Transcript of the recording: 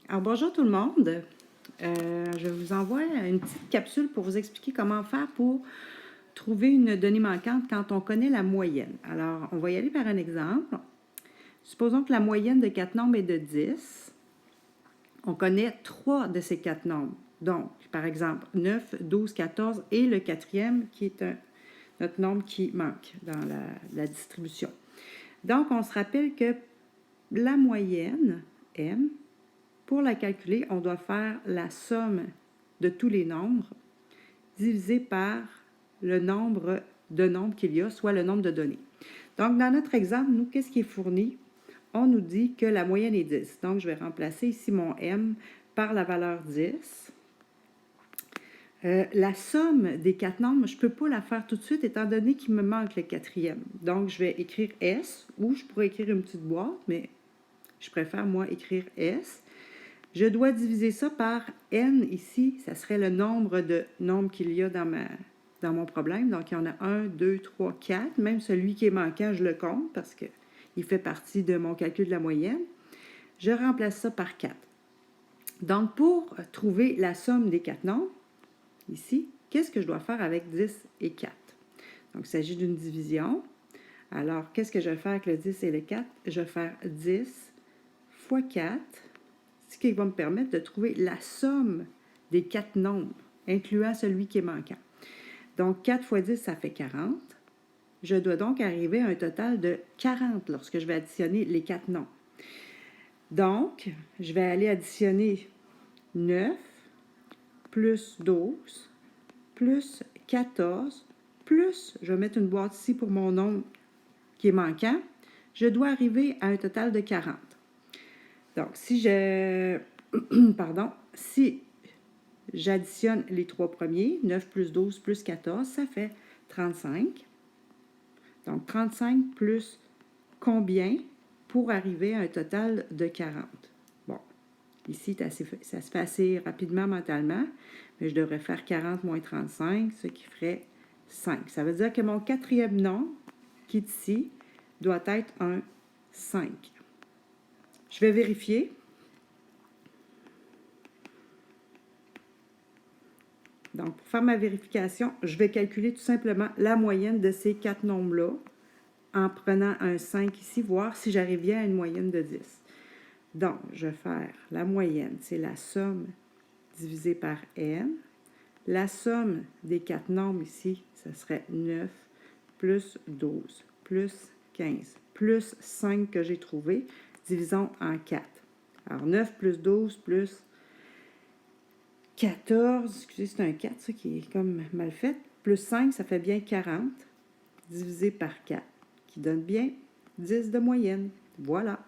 Alors, bonjour tout le monde. Je vous envoie une petite capsule pour vous expliquer comment faire pour trouver une donnée manquante quand on connaît la moyenne. Alors, on va y aller par un exemple. Supposons que la moyenne de 4 nombres est de 10. On connaît 3 de ces 4 nombres. Donc, par exemple, 9, 12, 14 et le quatrième qui est notre nombre qui manque dans la distribution. Donc, on se rappelle que la moyenne, M, pour la calculer, on doit faire la somme de tous les nombres divisé par le nombre de nombres qu'il y a, soit le nombre de données. Donc, dans notre exemple, nous, qu'est-ce qui est fourni? On nous dit que la moyenne est 10. Donc, je vais remplacer ici mon M par la valeur 10. La somme des 4 nombres, je ne peux pas la faire tout de suite étant donné qu'il me manque le quatrième. Donc, je vais écrire S ou je pourrais écrire une petite boîte, mais je préfère, moi, écrire S. Je dois diviser ça par n ici, ça serait le nombre de nombres qu'il y a dans mon problème. Donc, il y en a 1, 2, 3, 4. Même celui qui est manquant, je le compte parce qu'il fait partie de mon calcul de la moyenne. Je remplace ça par 4. Donc, pour trouver la somme des 4 nombres, ici, qu'est-ce que je dois faire avec 10 et 4? Donc, il s'agit d'une division. Alors, qu'est-ce que je vais faire avec le 10 et le 4? Je vais faire 10 fois 4, ce qui va me permettre de trouver la somme des 4 nombres, incluant celui qui est manquant. Donc, 4 fois 10, ça fait 40. Je dois donc arriver à un total de 40 lorsque je vais additionner les 4 nombres. Donc, je vais aller additionner 9 plus 12 plus 14 plus, je vais mettre une boîte ici pour mon nombre qui est manquant. Je dois arriver à un total de 40. Donc, si j'additionne les 3 premiers, 9 plus 12 plus 14, ça fait 35. Donc, 35 plus combien pour arriver à un total de 40? Bon, ici, ça se fait assez rapidement mentalement, mais je devrais faire 40 moins 35, ce qui ferait 5. Ça veut dire que mon quatrième nombre, qui est ici, doit être un 5. Je vais vérifier. Donc, pour faire ma vérification, je vais calculer tout simplement la moyenne de ces 4 nombres-là en prenant un 5 ici, voir si j'arrive bien à une moyenne de 10. Donc, je vais faire la moyenne, c'est la somme divisée par n. La somme des 4 nombres ici, ce serait 9 plus 12 plus 15 plus 5 que j'ai trouvé. Divisons en 4. Alors, 9 plus 12 plus 14, excusez, c'est un 4, ça qui est comme mal fait, plus 5, ça fait bien 40, divisé par 4, qui donne bien 10 de moyenne. Voilà.